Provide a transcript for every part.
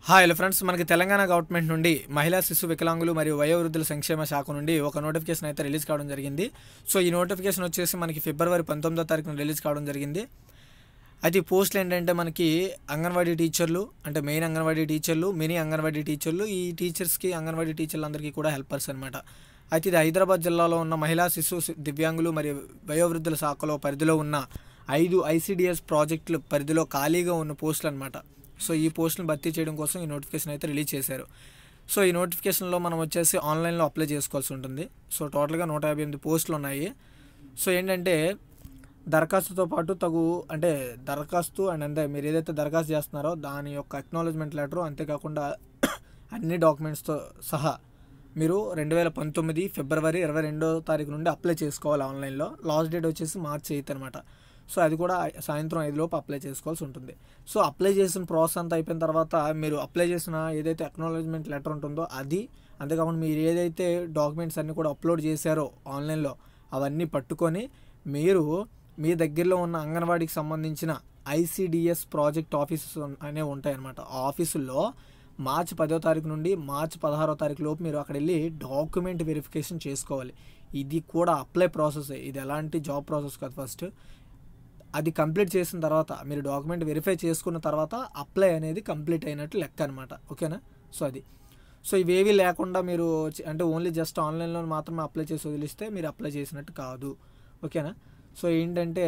Hi hello friends, మనకి Telangana government నుండి మహిళా శిశు వికలాంగులు మరియు వయోవృద్ధుల సంక్షేమ శాఖ నుండి ఒక నోటిఫికేషన్ అయితే రిలీజ్ కావడం జరిగింది. సో ఈ నోటిఫికేషన్ వచ్చేసి మనకి ఫిబ్రవరి 19వ తారీఖున రిలీజ్ కావడం జరిగింది. అయితే ఈ పోస్టులు ఏంటంటే మనకి అంగన్వాడీ టీచర్లు, అంటే మెయిన్ అంగన్వాడీ టీచర్లు, మినీ అంగన్వాడీ టీచర్లు, ఈ టీచర్స్కి అంగన్వాడీ టీచర్లందరికీ కూడా హెల్పర్స్ అనమాట. అయితే ఇది హైదరాబాద్ జిల్లాలో ఉన్న మహిళా శిశు దివ్యాంగులు మరియు వయోవృద్ధుల శాఖలో పరిధిలో ఉన్న 5 ICDS ప్రాజెక్టుల పరిధిలో ఖాళీగా ఉన్న పోస్టులు అనమాట. సో ఈ పోస్టులను భర్తీ చేయడం కోసం ఈ నోటిఫికేషన్ అయితే రిలీజ్ చేశారు. సో ఈ నోటిఫికేషన్లో మనం వచ్చేసి ఆన్లైన్లో అప్లై చేసుకోవాల్సి ఉంటుంది. సో టోటల్గా 158 పోస్టులు ఉన్నాయి. సో ఏంటంటే దరఖాస్తుతో పాటు అంటే దరఖాస్తు అండ్ మీరు ఏదైతే దరఖాస్తు చేస్తున్నారో దాని యొక్క అక్నాలజ్మెంట్ లెటరు, అంతేకాకుండా అన్ని డాక్యుమెంట్స్తో సహా మీరు 2019 ఫిబ్రవరి 22వ తారీఖు నుండి అప్లై చేసుకోవాలి ఆన్లైన్లో. లాస్ట్ డేట్ వచ్చేసి మార్చి 8 అనమాట. సో అది కూడా సాయంత్రం 5 లోపు అప్లై చేసుకోవాల్సి ఉంటుంది. సో అప్లై చేసిన ప్రాసెస్ అంతా అయిపోయిన తర్వాత మీరు అప్లై చేసిన ఏదైతే అక్నాలజ్మెంట్ లెటర్ ఉంటుందో అది, అంతేకాకుండా మీరు ఏదైతే డాక్యుమెంట్స్ అన్నీ కూడా అప్లోడ్ చేశారో ఆన్లైన్లో అవన్నీ పట్టుకొని మీరు మీ దగ్గరలో ఉన్న అంగన్వాడీకి సంబంధించిన ICDS ప్రాజెక్ట్ ఆఫీసెస్ అనేవి ఉంటాయన్నమాట. ఆ ఆఫీసుల్లో మార్చి 10వ తారీఖు నుండి మార్చి 16వ తారీఖు లోపు మీరు అక్కడ వెళ్ళి డాక్యుమెంట్ వెరిఫికేషన్ చేసుకోవాలి. ఇది కూడా అప్లై ప్రాసెస్, ఇది ఎలాంటి జాబ్ ప్రాసెస్ కాదు. ఫస్ట్ అది కంప్లీట్ చేసిన తర్వాత మీరు డాక్యుమెంట్ వెరిఫై చేసుకున్న తర్వాత అప్లై అనేది కంప్లీట్ అయినట్టు లెక్క అనమాట. ఓకేనా? సో ఇవేవి లేకుండా మీరు అంటే ఓన్లీ జస్ట్ ఆన్లైన్లో మాత్రమే అప్లై చేసి వదిలిస్తే మీరు అప్లై చేసినట్టు కాదు. ఓకేనా? సో ఏంటంటే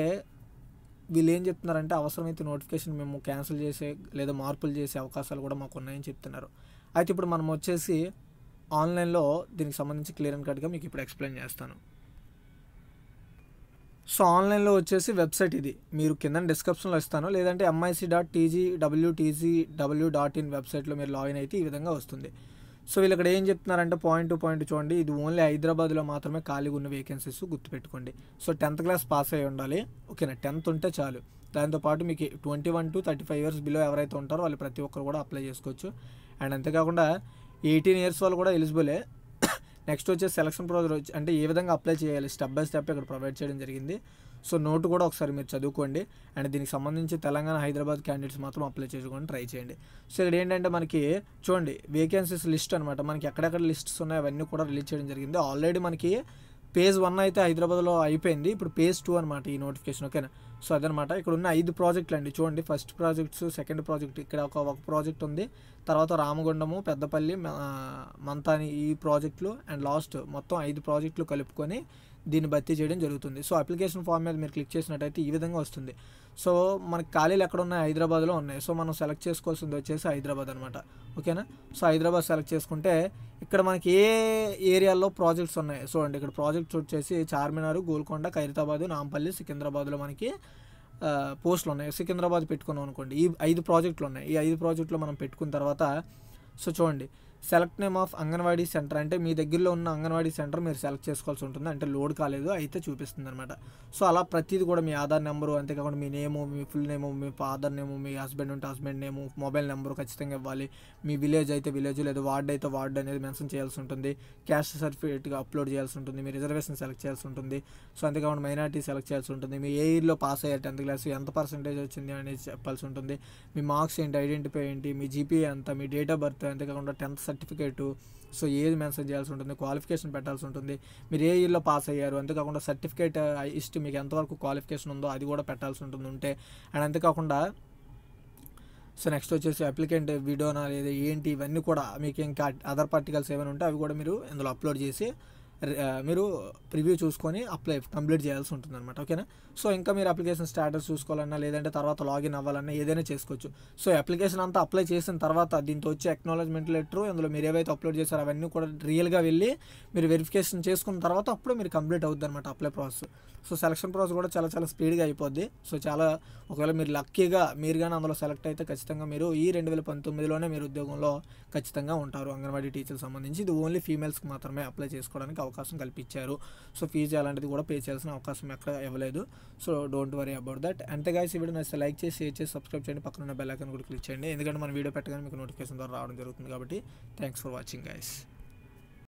వీళ్ళు ఏం చెప్తున్నారంటే అవసరమైతే నోటిఫికేషన్ మేము క్యాన్సిల్ చేసే లేదా మార్పులు చేసే అవకాశాలు కూడా మాకు ఉన్నాయని చెప్తున్నారు. అయితే ఇప్పుడు మనం వచ్చేసి ఆన్లైన్లో దీనికి సంబంధించి క్లియర్ అండ్ కట్గా మీకు ఇప్పుడు ఎక్స్ప్లెయిన్ చేస్తాను. సో ఆన్లైన్లో వచ్చేసి వెబ్సైట్ ఇది, మీరు కింద డిస్క్రిప్షన్లో ఇస్తాను, లేదంటే mic.tgwtcw.in వెబ్సైట్లో మీరు లాగిన్ అయితే ఈ విధంగా వస్తుంది. సో వీళ్ళు ఇక్కడ ఏం చెప్తున్నారంటే పాయింట్ టు పాయింట్ చూడండి. ఇది ఓన్లీ హైదరాబాద్లో మాత్రమే ఖాళీగా ఉన్న వేకెన్సీస్ గుర్తుపెట్టుకోండి. సో 10th క్లాస్ పాస్ అయ్యి ఉండాలి. ఓకేనా? 10th ఉంటే చాలు. దాంతోపాటు మీకు 21 to 35 years బిలో ఎవరైతే ఉంటారో వాళ్ళు ప్రతి ఒక్కరు కూడా అప్లై చేసుకోవచ్చు. అండ్ అంతేకాకుండా 18 years వాళ్ళు కూడా ఎలిజిబులే. నెక్స్ట్ వచ్చేసి సెలక్షన్ ప్రొసీజర్ అంటే ఏ విధంగా అప్లై చేయాలి స్టెప్ బై స్టెప్ ఇక్కడ ప్రొవైడ్ చేయడం జరిగింది. సో నోటు కూడా ఒకసారి మీరు చదువుకోండి. అండ్ దీనికి సంబంధించి తెలంగాణ, హైదరాబాద్ క్యాండిడేట్స్ మాత్రం అప్లై చేసుకోండి, ట్రై చేయండి. సో ఇక్కడ ఏంటంటే మనకి చూడండి వేకెన్సీస్ లిస్ట్ అనమాట. మనకి ఎక్కడెక్కడ లిస్ట్స్ ఉన్నాయో అవన్నీ కూడా రిలీజ్ చేయడం జరిగింది. ఆల్రెడీ మనకి phase 1 అయితే హైదరాబాద్లో అయిపోయింది. ఇప్పుడు phase 2 అనమాట ఈ నోటిఫికేషన్. ఓకేనా? సో అదనమాట. ఇక్కడ ఉన్న 5 ప్రాజెక్టులు అండి. చూడండి, ఫస్ట్ ప్రాజెక్ట్స్, సెకండ్ ప్రాజెక్ట్, ఇక్కడ ఒక ప్రాజెక్ట్ ఉంది, తర్వాత రామగుండము, పెద్దపల్లి, మంతాని ఈ ప్రాజెక్టులు, అండ్ లాస్ట్ మొత్తం 5 ప్రాజెక్టులు కలుపుకొని దీన్ని భర్తీ చేయడం జరుగుతుంది. సో అప్లికేషన్ ఫామ్ మీద మీరు క్లిక్ చేసినట్టయితే ఈ విధంగా వస్తుంది. సో మనకి ఖాళీలు ఎక్కడ ఉన్నాయి? హైదరాబాద్లో ఉన్నాయి. సో మనం సెలెక్ట్ చేసుకోవాల్సింది వచ్చేసి హైదరాబాద్ అనమాట. ఓకేనా? సో హైదరాబాద్ సెలెక్ట్ చేసుకుంటే ఇక్కడ మనకి ఏ ఏరియాలో ప్రాజెక్ట్స్ ఉన్నాయి చూడండి. ఇక్కడ ప్రాజెక్ట్స్ వచ్చేసి చార్మినార్, గోల్కొండ, ఖైరతాబాద్, నాంపల్లి, సికింద్రాబాద్లో మనకి పోస్టులు ఉన్నాయి. సికింద్రాబాద్ పెట్టుకున్నాం అనుకోండి, ఈ 5 ప్రాజెక్టులు ఉన్నాయి. ఈ 5 ప్రాజెక్టులు మనం పెట్టుకున్న తర్వాత సో చూడండి, select name of anganwadi centre, అంటే మీ దగ్గరలో ఉన్న అంగన్వాడీ సెంటర్ మీరు సెలెక్ట్ చేసుకోవాల్సి ఉంటుంది. అంటే లోడ్ కాలేదు అయితే చూపిస్తుంది అనమాట. సో అలా ప్రతిదీ కూడా మీ ఆధార్ నెంబరు, అంతేకాకుండా మీ నేము, మీ ఫుల్ నేము, మీ ఫాదర్ నేము, మీ హస్బెండ్ ఉంటే హస్బెండ్ నేము, మొబైల్ నెంబరు ఖచ్చితంగా ఇవ్వాలి. మీ విలేజ్ అయితే విలేజ్, లేదా వార్డ్ అయితే వార్డ్ అనేది మెన్షన్ చేయాల్సి ఉంటుంది. క్యాస్ట్ సర్టిఫికేట్గా అప్లోడ్ చేయాల్సి ఉంటుంది. మీ రిజర్వేషన్ సెలెక్ట్ చేయాల్సి ఉంటుంది. సో అంతేకాకుండా మైనారిటీ సెలెక్ట్ చేయాల్సి ఉంటుంది. మీ ఏ ఇయర్లో పాస్ అయ్యారు 10th క్లాస్, ఎంత పర్సెంటేజ్ వచ్చింది అనేది చెప్పాల్సి ఉంటుంది. మీ మార్క్స్ ఏంటి, ఐడెంటిఫై ఏంటి, మీ GPA ఎంత, మీ డేట్ ఆఫ్ బర్త్, అంతేకాకుండా 10th సర్టిఫికేటు, సో ఏది మెన్షన్ చేయాల్సి ఉంటుంది, క్వాలిఫికేషన్ పెట్టాల్సి ఉంటుంది, మీరు ఏ ఇయర్లో పాస్ అయ్యారు, అంతేకాకుండా సర్టిఫికేట్ హిస్టరీ మీకు ఎంతవరకు క్వాలిఫికేషన్ ఉందో అది కూడా పెట్టాల్సి ఉంటుంది ఉంటే. అండ్ అంతేకాకుండా సో నెక్స్ట్ వచ్చేసి అప్లికెంట్ వీడియోనా లేదా ఏంటి, ఇవన్నీ కూడా మీకు ఇంకా అదర్ పార్టికల్స్ ఏమైనా ఉంటే అవి కూడా మీరు ఇందులో అప్లోడ్ చేసి మీరు ప్రివ్యూ చూసుకొని కంప్లీట్ చేయాల్సి ఉంటుంది అనమాట. ఓకేనా? సో ఇంకా మీరు అప్లికేషన్ స్టాటస్ చూసుకోవాలన్నా, లేదంటే తర్వాత లాగిన్ అవ్వాలన్నా ఏదైనా చేసుకోవచ్చు. సో అప్లికేషన్ అంతా అప్లై చేసిన తర్వాత దీంతో వచ్చే అక్నాలజ్మెంట్ లెటర్, అందులో మీరు ఏవైతే అప్లోడ్ చేశారో అవన్నీ కూడా రియల్గా వెళ్ళి మీరు వెరిఫికేషన్ చేసుకున్న తర్వాత అప్పుడు మీరు కంప్లీట్ అవుతుంది అనమాట apply process. So selection process కూడా చాలా చాలా స్పీడ్గా అయిపోద్ది. సో ఒకవేళ మీరు లక్కీగా మీరు కానీ అందులో సెలెక్ట్ అయితే ఖచ్చితంగా మీరు ఈ 2019లోనే మీరు ఉద్యోగంలో ఖచ్చితంగా ఉంటారు. అంగన్వాడీ టీచర్ సంబంధించి ఇది ఓన్లీ ఫీమేల్స్కి మాత్రమే అప్లై చేసుకోవడానికి అవకాశం కల్పించారు. సో ఫీజు అలాంటిది కూడా పే చేయాల్సిన అవకాశం ఎక్కడ ఇవ్వలేదు. So don't worry about that. అంతే గైస్, ఈ వీడియో నచ్చితే లైక్ చేసి, షేర్ చేసి, సబ్స్క్రైబ్ చేయండి, పక్కన ఉన్న బెల్ ఐకాన్ కూడా క్లిక్ చేయండి. ఎందుకంటే మన వీడియో పెట్టగానే మీకు నోటిఫికేషన్ ద్వారా రావడం జరుగుతుంది కాబట్టి. Thanks for watching guys.